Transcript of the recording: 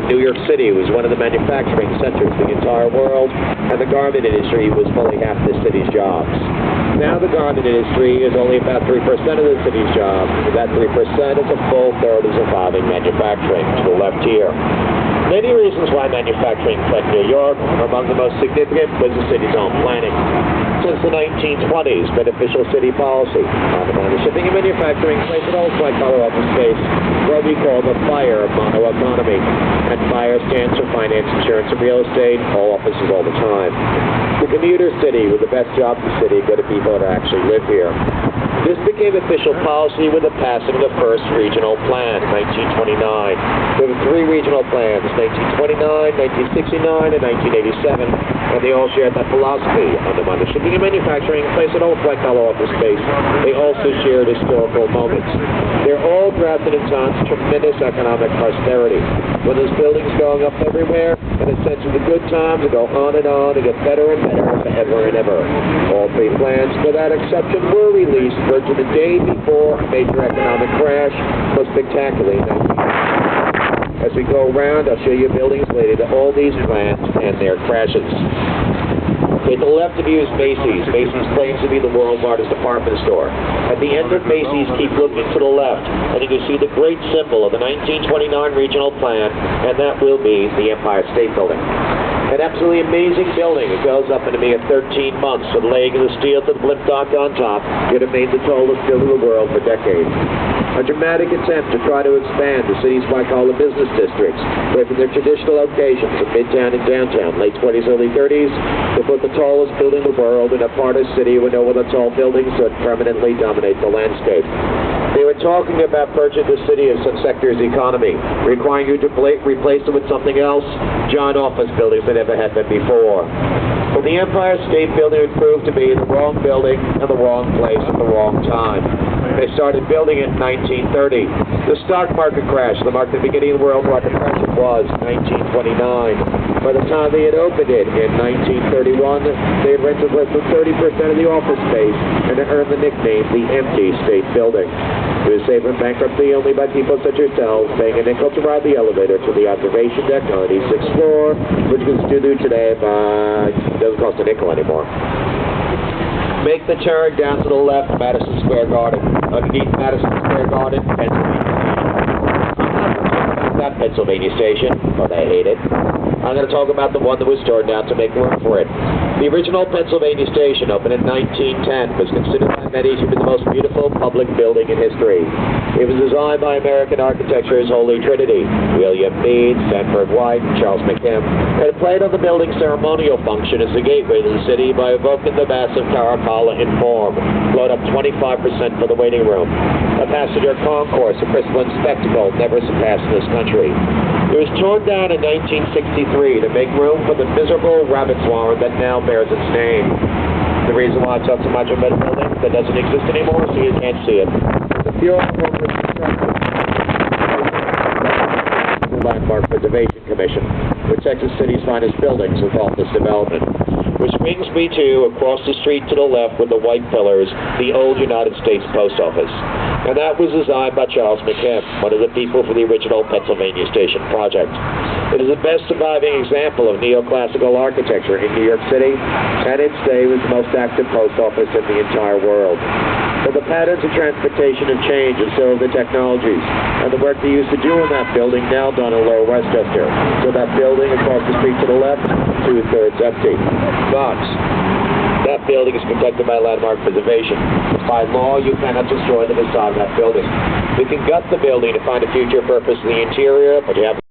New York City was one of the manufacturing centers of the entire world, and the garment industry was fully half the city's jobs. Now the garment industry is only about 3% of the city's jobs. That 3% is a full third is involving manufacturing, to the left here. Many reasons why manufacturing fled New York. Among the most significant was the city's own planning. Since the 1920s, beneficial city policy, the shipping and manufacturing place it also white-collar office space, what we call the FIRE mono economy. And FIRE stands for finance, insurance, and real estate, all offices all the time. The commuter city with the best jobs in the city go to people that actually live here. This became official policy with the passing of the first regional plan, 1929. There were 3 regional plans, 1929, 1969, and 1987, and they all shared that philosophy. Under shipping and manufacturing, place it all white-collar office space. They also shared historical moments. They're all drafted in times of tremendous economic prosperity. When there's buildings going up everywhere, and a sense of the good times to go on and get better and better forever and ever. All 3 plans, without exception, were released virtually the day before a major economic crash, most spectacularly. As we go around, I'll show you buildings related to all these plans and their crashes. Okay, to the left of you is Macy's. Macy's claims to be the world's largest department store. At the end of Macy's, keep looking to the left, and you can see the great symbol of the 1929 regional plan, and that will be the Empire State Building. An absolutely amazing building. It goes up in a mere 13 months with laying of the steel to the blimp dock on top. It remains the tallest building in the world for decades. A dramatic attempt to try to expand the city's white-collar business districts, away from their traditional locations of Midtown and Downtown, late 20s, early 30s, to put the tallest building in the world in a part of the city where no other tall buildings would permanently dominate the landscape. They were talking about purging the city of some sector's economy, requiring you to replace it with something else, giant office buildings that never had been before. But the Empire State Building would prove to be the wrong building in the wrong place at the wrong time. They started building it in 1930. The stock market crashed, the market at the beginning of the World War Depression was 1929. By the time they had opened it in 1931, they had rented less than 30% of the office space and had earned the nickname the Empty State Building. It was saved from bankruptcy only by people such as yourselves, paying a nickel to ride the elevator to the observation deck on the 86th floor, which you can still do today, but it doesn't cost a nickel anymore. Make the turn down to the left, Madison Square Garden. Underneath Madison Square Garden, Pennsylvania. I'm not going to talk about that Pennsylvania station, but I hate it. I'm going to talk about the one that was torn down to make room for it. The original Pennsylvania station, opened in 1910, was considered by many to be the most beautiful public building in history. It was designed by American architecture's Holy Trinity, William Meade, Sanford White, and Charles McKim, and it played on the building's ceremonial function as the gateway to the city by evoking the massive Caracalla in form, blowed up 25% for the waiting room. A passenger concourse, a crystalline spectacle never surpassed in this country. It was torn down in 1963 to make room for the miserable rabbit's warren that now bears its name. The reason why I talk so much about a building that doesn't exist anymore so you can't see it. The Bureau of the Landmark Preservation Commission protects the city's finest buildings with all this development. Which brings me to, across the street to the left with the white pillars, the old United States Post Office. And that was designed by Charles McKim, one of the people for the original Pennsylvania Station project. It is the best surviving example of neoclassical architecture in New York City, and it today was the most active post office in the entire world. But the patterns of transportation have changed, and so have the technologies. And the work they used to do in that building now done in Lower Westchester. So that building across the street to the left, 2/3 empty. But that building is protected by landmark preservation. By law, you cannot destroy the facade of that building. You can gut the building to find a future purpose in the interior, but you have